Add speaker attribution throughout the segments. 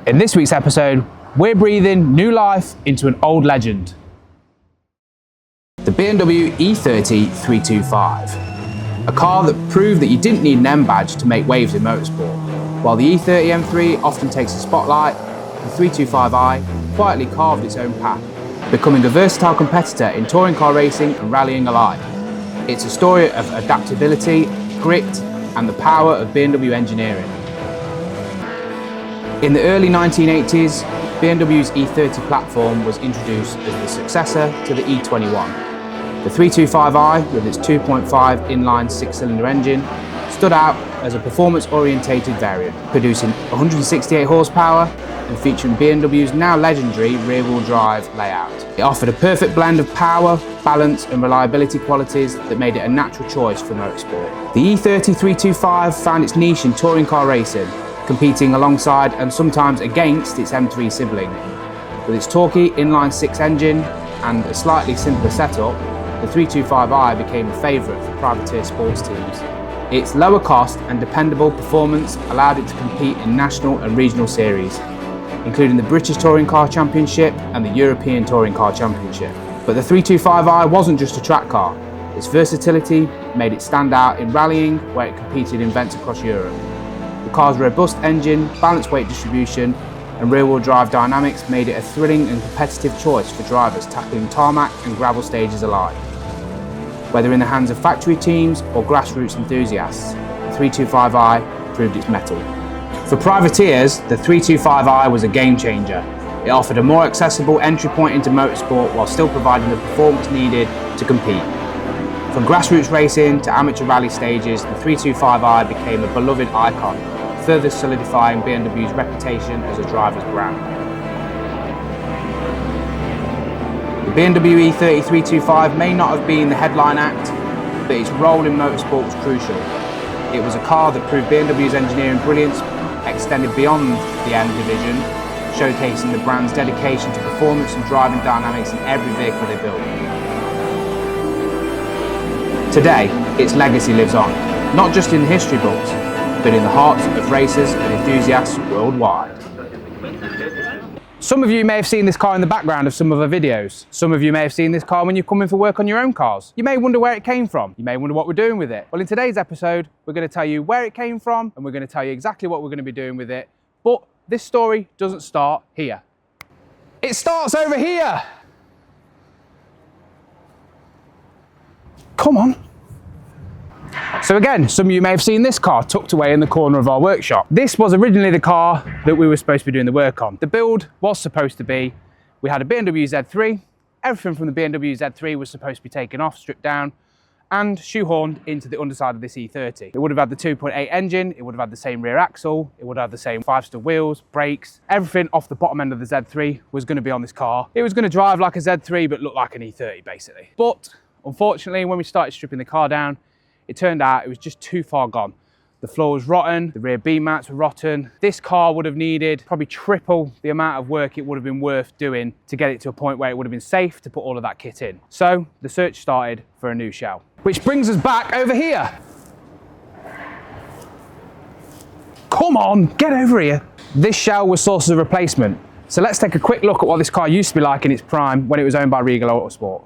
Speaker 1: In this week's episode, we're breathing new life into an old legend. The BMW E30 325. A car that proved that you didn't need an M badge to make waves in motorsport. While the E30 M3 often takes the spotlight, the 325i quietly carved its own path, becoming a versatile competitor in touring car racing and rallying alike. It's a story of adaptability, grit, and the power of BMW engineering. In the early 1980s, BMW's E30 platform was introduced as the successor to the E21. The 325i, with its 2.5 inline six-cylinder engine, stood out as a performance-orientated variant, producing 168 horsepower and featuring BMW's now legendary rear-wheel drive layout. It offered a perfect blend of power, balance and reliability qualities that made it a natural choice for motorsport. The E30 325 found its niche in touring car racing, competing alongside and sometimes against its M3 sibling. With its torquey inline-six engine and a slightly simpler setup, the 325i became a favourite for privateer sports teams. Its lower cost and dependable performance allowed it to compete in national and regional series, including the British Touring Car Championship and the European Touring Car Championship. But the 325i wasn't just a track car. Its versatility made it stand out in rallying, where it competed in events across Europe. The car's robust engine, balanced weight distribution and rear-wheel drive dynamics made it a thrilling and competitive choice for drivers tackling tarmac and gravel stages alike. Whether in the hands of factory teams or grassroots enthusiasts, the 325i proved its mettle. For privateers, the 325i was a game changer. It offered a more accessible entry point into motorsport while still providing the performance needed to compete. From grassroots racing to amateur rally stages, the 325i became a beloved icon, further solidifying BMW's reputation as a driver's brand. The BMW E30 325 may not have been the headline act, but its role in motorsport was crucial. It was a car that proved BMW's engineering brilliance extended beyond the M division, showcasing the brand's dedication to performance and driving dynamics in every vehicle they built. Today, its legacy lives on, not just in the history books, but in the hearts of racers and enthusiasts worldwide. Some of you may have seen this car in the background of some of our videos. Some of you may have seen this car when you're coming for work on your own cars. You may wonder where it came from. You may wonder what we're doing with it. Well, in today's episode, we're going to tell you where it came from and we're going to tell you exactly what we're going to be doing with it. But this story doesn't start here. It starts over here. Come on. So again, some of you may have seen this car tucked away in the corner of our workshop. This was originally the car that we were supposed to be doing the work on. The build was supposed to be, we had a BMW Z3, everything from the BMW Z3 was supposed to be taken off, stripped down, and shoehorned into the underside of this E30. It would have had the 2.8 engine, it would have had the same rear axle, it would have had the same 5-stud wheels, brakes, everything off the bottom end of the Z3 was going to be on this car. It was going to drive like a Z3 but look like an E30 basically. But unfortunately, when we started stripping the car down, it turned out it was just too far gone. The floor was rotten, the rear beam mats were rotten. This car would have needed probably triple the amount of work it would have been worth doing to get it to a point where it would have been safe to put all of that kit in. So the search started for a new shell. Which brings us back over here. Come on, get over here. This shell was sourced as a replacement. So let's take a quick look at what this car used to be like in its prime when it was owned by Regal Autosport.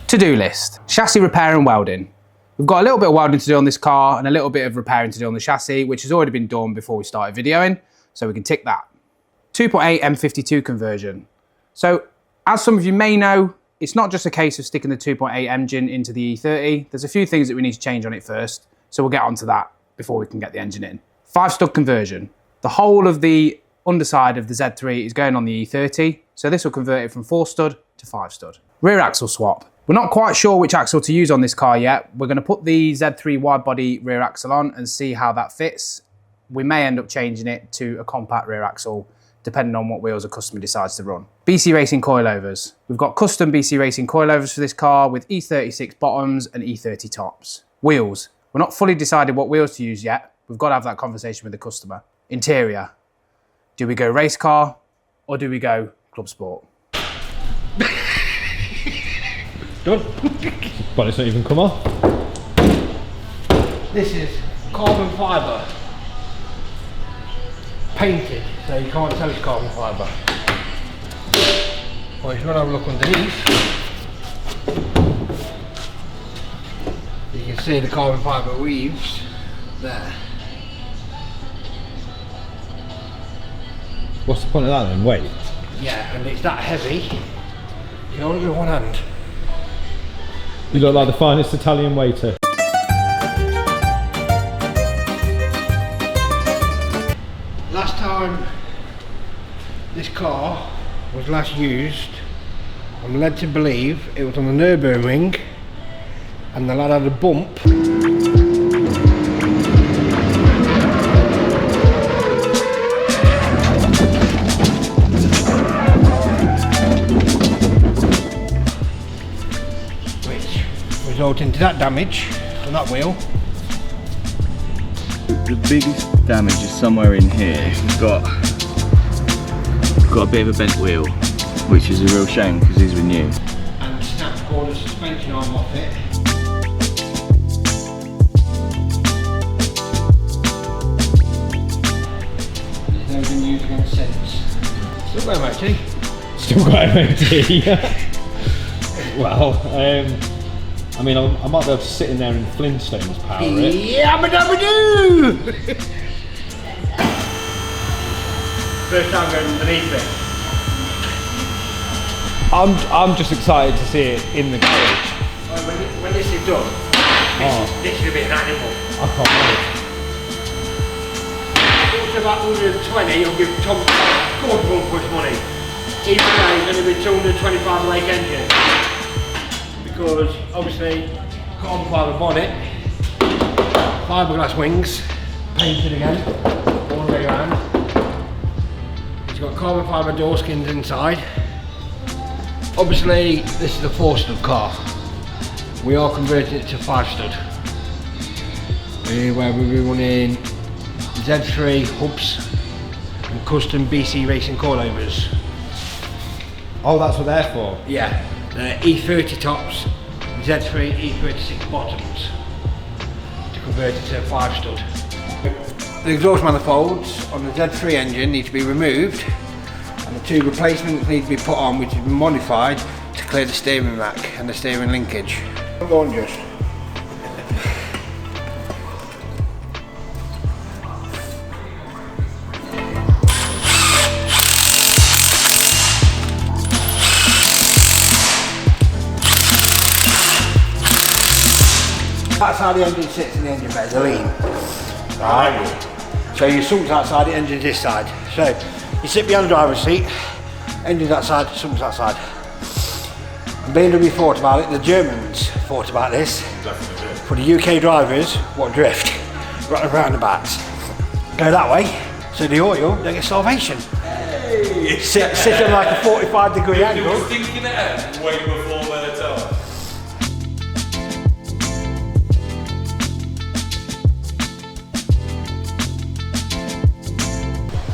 Speaker 1: To-do list: chassis repair and welding, We've got a little bit of welding to do on this car and a little bit of repairing to do on the chassis, which has already been done before we started videoing, so we can tick that. 2.8 M52 conversion. So, as some of you may know, it's not just a case of sticking the 2.8 engine into the E30. There's a few things that we need to change on it first, so we'll get onto that before we can get the engine in. 5-stud conversion. The whole of the underside of the Z3 is going on the E30, so this will convert it from 4-stud to 5-stud. Rear axle swap. We're not quite sure which axle to use on this car yet. We're going to put the Z3 wide body rear axle on and see how that fits. We may end up changing it to a compact rear axle, depending on what wheels the customer decides to run. BC Racing coilovers. We've got custom BC Racing coilovers for this car with E36 bottoms and E30 tops. Wheels. We're not fully decided what wheels to use yet. We've got to have that conversation with the customer. Interior. Do we go race car or do we go club sport?
Speaker 2: Done. But it's not even come off.
Speaker 3: This is carbon fibre painted, so you can't tell it's carbon fibre. Well, if you want to have a look underneath, you can see the carbon fibre weaves there.
Speaker 2: What's the point of that then? Weight?
Speaker 3: Yeah, and it's that heavy, you can hold it with one hand.
Speaker 2: You look like the finest Italian waiter.
Speaker 3: Last time this car was last used, I'm led to believe it was on the Nürburgring, and the lad had a bump. Resulting to that damage on that wheel.
Speaker 4: The biggest damage is somewhere in here. We've got a bit of a bent wheel, which is a real shame because these were new.
Speaker 3: And snapped all the suspension arm off it. It's never been used again since. Still got MOT.
Speaker 2: Still got MOT. Well, I mean, I might be able to sit in there in Flintstones power it.
Speaker 3: Yeah, doo. First time going underneath it.
Speaker 2: I'm just excited to see it in the garage.
Speaker 3: When this is done, this should be an animal.
Speaker 2: I can't wait.
Speaker 3: It's about 120, you'll give Tom good run push money. Even though it's going to be 225 lake engine. Because obviously carbon fibre bonnet, fiberglass wings, painted again, all the way around. It's got carbon fibre door skins inside. Obviously this is a 4-stud car. We are converting it to 5-stud. Where we'll be running Z3 hubs and custom BC Racing coilovers.
Speaker 2: Oh, that's what they're for?
Speaker 3: Yeah. E30 tops, Z3 E36 bottoms to convert it to a 5-stud. The exhaust manifolds on the Z3 engine need to be removed and the 2 replacements need to be put on, which has been modified to clear the steering rack and the steering linkage. Go on, just. That's how the engine sits in the engine bed, the lean. Right. So your sump's outside, the engine's this side. So you sit behind the driver's seat, engine's outside, sump's outside. And BMW thought about it, the Germans thought about this. For the UK drivers, what drift? Right around the backs. Go that way, so the oil, they get starvation. Hey. Sit at like a 45-degree angle.
Speaker 5: You were thinking it way before the time.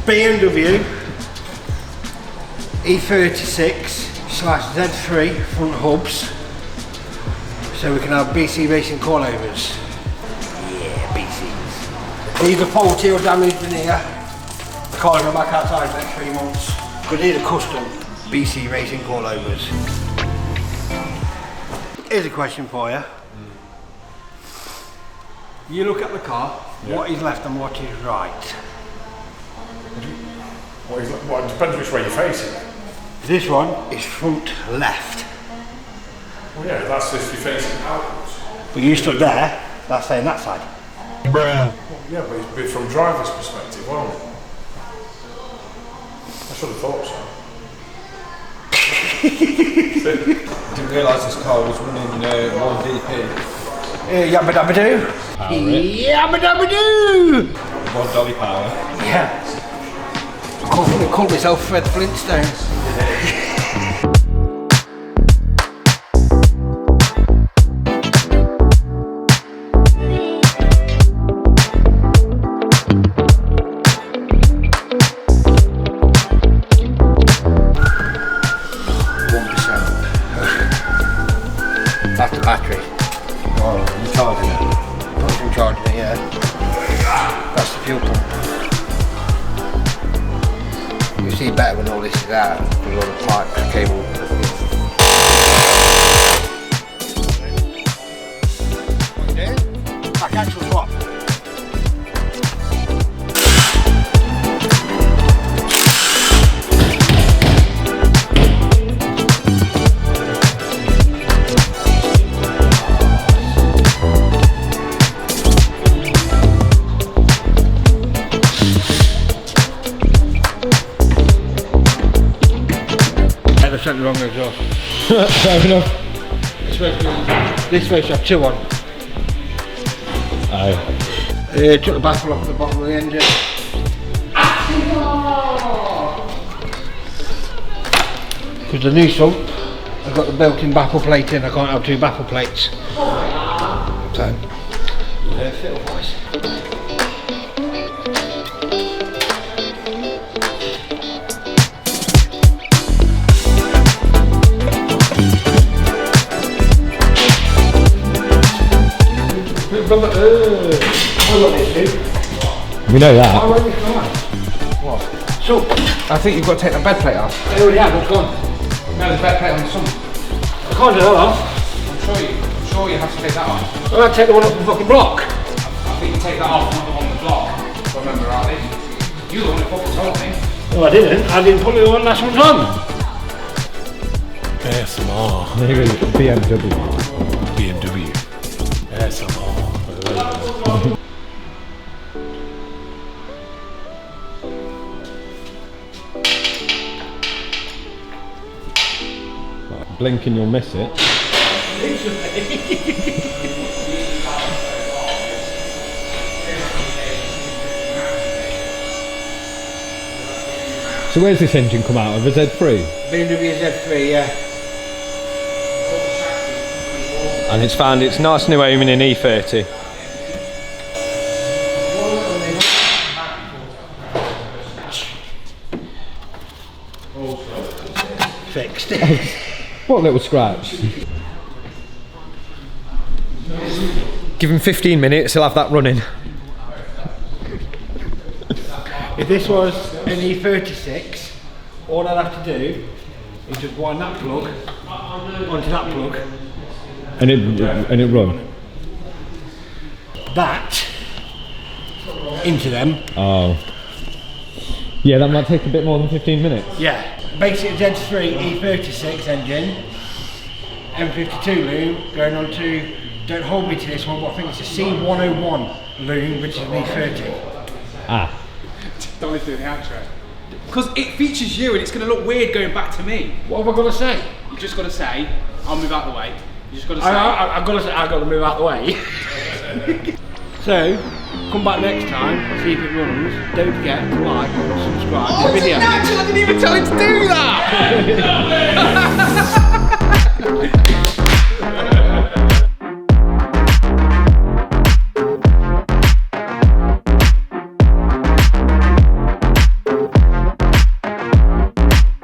Speaker 3: BMW E36/Z3 front hubs, so we can have BC Racing coilovers. Yeah, BCs. These are faulty or damaged in here. The cars go back outside for the next 3 months. Because these are custom BC Racing coilovers. Here's a question for you. You look at the car, what is left and what is right.
Speaker 5: Well, it depends which way you're facing.
Speaker 3: This one is front left.
Speaker 5: Well, yeah, that's if you're facing outwards.
Speaker 3: But you stood there, that's saying that side.
Speaker 5: Yeah, but it's a bit from driver's perspective, won't it? I should have thought so.
Speaker 2: Didn't realise this car was running 1DP.
Speaker 3: Yabba dabba doo. Yabba dabba doo.
Speaker 2: 1 dolly power.
Speaker 3: Yeah. I call myself Fred Flintstone. That's the battery.
Speaker 2: Oh, you're charging it?
Speaker 3: I'm charging it, yeah. That's the fuel pump. You see better when all this is out, with all the pipe and cable. What you doing? Back actual swap. Something wrong as well.
Speaker 2: Fair enough.
Speaker 3: This way should have 2 on.
Speaker 2: Aye.
Speaker 3: Took the baffle off the bottom of the engine. Because the new sump, I've got the built-in baffle plate in, I can't have 2 baffle plates. So, fiddle wise.
Speaker 2: We know that.
Speaker 3: What? So,
Speaker 1: I think you've got to take the bed plate off.
Speaker 3: I already have, it's gone.
Speaker 1: No, there's a bed plate on the sump.
Speaker 3: I can't do that off.
Speaker 1: I'm sure you have to take that off.
Speaker 3: I'll have to take the one off the fucking block.
Speaker 1: I think you take that off, not the one on the block. If I remember rightly. You're the one who fucking told me.
Speaker 3: No, I didn't put the one last one's on.
Speaker 5: ASMR.
Speaker 2: There you go, BMW.
Speaker 5: BMW. ASMR.
Speaker 2: Blink and you'll miss it. So where's this engine come out of? A Z3?
Speaker 3: BMW Z3, yeah.
Speaker 2: And it's found its nice new home in an E30.
Speaker 3: Fixed.
Speaker 2: What little scratch? Give him 15 minutes, he'll have that running.
Speaker 3: If this was an E36, all I'd have to do is just wind that plug onto that plug.
Speaker 2: And it run?
Speaker 3: That into them.
Speaker 2: Oh. Yeah, that might take a bit more than 15 minutes.
Speaker 3: Yeah. Basic Z3 E36 engine, M52 loom, going on to, don't hold me to this one, but I think it's a C101 loom, which is an E30.
Speaker 2: Ah.
Speaker 1: Don't listen to the outro. Because it features you and it's going to look weird going back to me.
Speaker 3: What have I got to say?
Speaker 1: You just got to say, I'll move out the way. You just got to say.
Speaker 3: I've got to move out the way. So, come back next time, see if it runs. Don't forget to like and subscribe to the video.
Speaker 1: I didn't even tell him to do that!